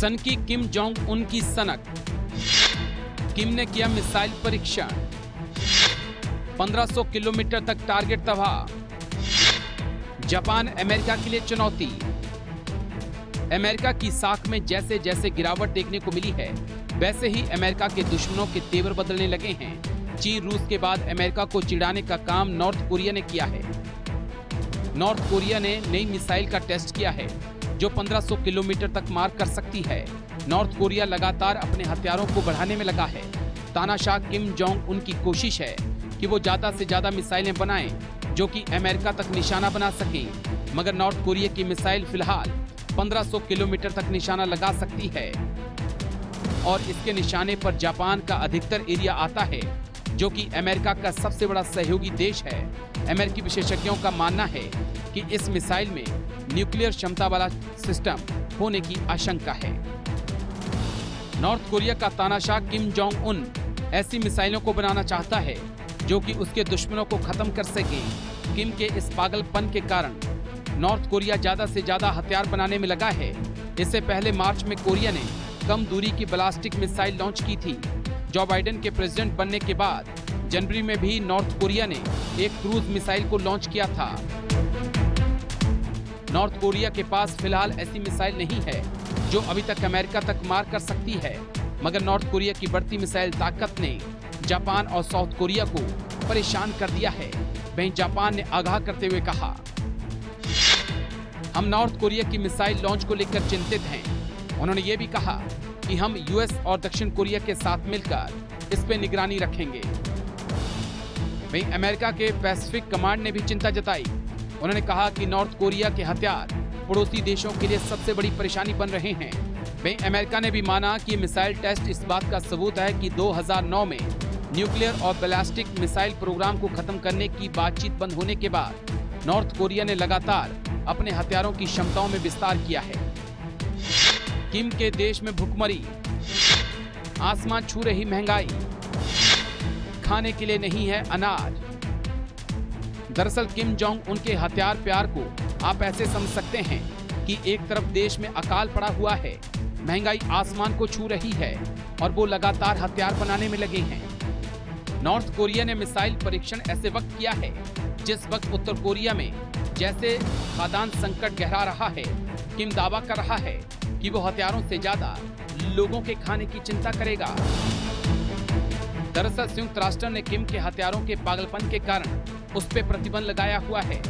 सन की Kim Jong Un की सनक। किम ने किया मिसाइल परीक्षण। 1500 किलोमीटर तक टारगेट तबाह। जापान अमेरिका के लिए चुनौती। अमेरिका की साख में जैसे जैसे गिरावट देखने को मिली है, वैसे ही अमेरिका के दुश्मनों के तेवर बदलने लगे हैं। चीन रूस के बाद अमेरिका को चिढ़ाने का काम नॉर्थ कोरिया ने किया है। नॉर्थ कोरिया ने नई मिसाइल का टेस्ट किया है जो 1500 किलोमीटर तक मार कर सकती है। नॉर्थ कोरिया लगातार अपने हथियारों को बढ़ाने में लगा है। तानाशाह किम जोंग उन की कोशिश है कि वो ज्यादा से ज्यादा मिसाइलें बनाएं जो कि अमेरिका तक निशाना बना सकें, मगर नॉर्थ कोरिया की मिसाइल फिलहाल 1500 किलोमीटर तक निशाना लगा सकती है और इसके निशाने पर जापान का अधिकतर एरिया आता है जो कि अमेरिका का सबसे बड़ा सहयोगी देश है। अमेरिकी विशेषज्ञों का मानना है कि इस मिसाइल में न्यूक्लियर क्षमता वाला सिस्टम होने की आशंका है। नॉर्थ कोरिया का तानाशाह किम जोंग उन ऐसी मिसाइलों को बनाना चाहता है जो कि उसके दुश्मनों को खत्म कर सके। किम के इस पागलपन के कारण नॉर्थ कोरिया ज्यादा से ज्यादा हथियार बनाने में लगा है। इससे पहले मार्च में कोरिया ने कम दूरी की बैलिस्टिक मिसाइल लॉन्च की थी। जो बाइडेन के प्रेसिडेंट बनने के बाद जनवरी में भी नॉर्थ कोरिया ने एक क्रूज मिसाइल को लॉन्च किया था। नॉर्थ कोरिया के पास फिलहाल ऐसी मिसाइल नहीं है जो अभी तक अमेरिका तक मार कर सकती है, मगर नॉर्थ कोरिया की बढ़ती मिसाइल ताकत ने जापान और साउथ कोरिया को परेशान कर दिया है। वहीं जापान ने आगाह करते हुए कहा, हम नॉर्थ कोरिया की मिसाइल लॉन्च को लेकर चिंतित हैं। उन्होंने ये भी कहा कि हम यूएस और दक्षिण कोरिया के साथ मिलकर इस पे निगरानी रखेंगे। वहीं अमेरिका के पैसिफिक कमांड ने भी चिंता जताई। उन्होंने कहा कि नॉर्थ कोरिया के हथियार पड़ोसी देशों के लिए सबसे बड़ी परेशानी बन रहे हैं। वहीं अमेरिका ने भी माना कि मिसाइल टेस्ट इस बात का सबूत है कि 2009 में न्यूक्लियर और बैलिस्टिक मिसाइल प्रोग्राम को खत्म करने की बातचीत बंद होने के बाद नॉर्थ कोरिया ने लगातार अपने हथियारों की क्षमताओं में विस्तार किया है। किम के देश में भुखमरी, आसमान छू रही महंगाई, खाने के लिए नहीं है अनाज। दरअसल किम जोंग उनके हथियार प्यार को आप ऐसे समझ सकते हैं कि एक तरफ देश में अकाल पड़ा हुआ है, महंगाई आसमान को छू रही है और वो लगातार हथियार बनाने में लगे हैं। नॉर्थ कोरिया ने मिसाइल परीक्षण ऐसे वक्त किया है जिस वक्त उत्तर कोरिया में जैसे खाद्यान्न संकट गहरा रहा है। किम दावा कर रहा है कि वो हथियारों से ज्यादा लोगों के खाने की चिंता करेगा। दरअसल संयुक्त राष्ट्र ने किम के हथियारों के पागलपन के कारण उस पर प्रतिबंध लगाया हुआ है,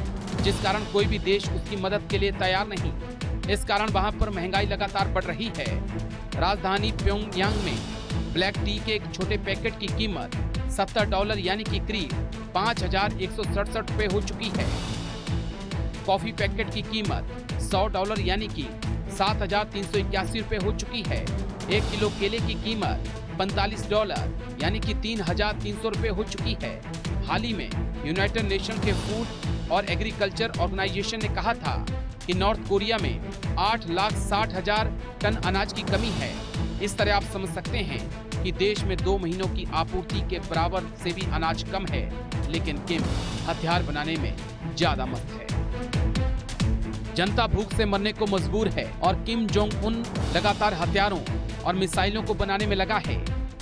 जिस कारण कोई भी देश उसकी मदद के लिए तैयार नहीं। इस कारण वहां पर महंगाई लगातार बढ़ रही है। राजधानी प्योंगयांग में ब्लैक टी के एक छोटे पैकेट की कीमत $70 यानी कि करीब 5167 रुपए हो चुकी है। कॉफी पैकेट की कीमत $100 यानी कि 7381 रुपए हो चुकी है। 1 किलो केले की कीमत $45 यानी कि 3300 रुपए हो चुकी है। हाल ही में यूनाइटेड नेशन के फूड और एग्रीकल्चर ऑर्गेनाइजेशन ने कहा था कि नॉर्थ कोरिया में 8,60,000 टन अनाज की कमी है। इस तरह आप समझ सकते हैं कि देश में 2 महीनों की आपूर्ति के बराबर से भी अनाज कम है, लेकिन किम हथियार बनाने में ज्यादा मस्त है। जनता भूख से मरने को मजबूर है और किम जोंग उन लगातार हथियारों और मिसाइलों को बनाने में लगा है।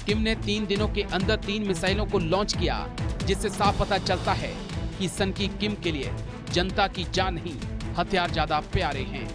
किम ने 3 दिनों के अंदर 3 मिसाइलों को लॉन्च किया, जिससे साफ पता चलता है कि सन की किम के लिए जनता की जान नहीं, हथियार ज्यादा प्यारे हैं।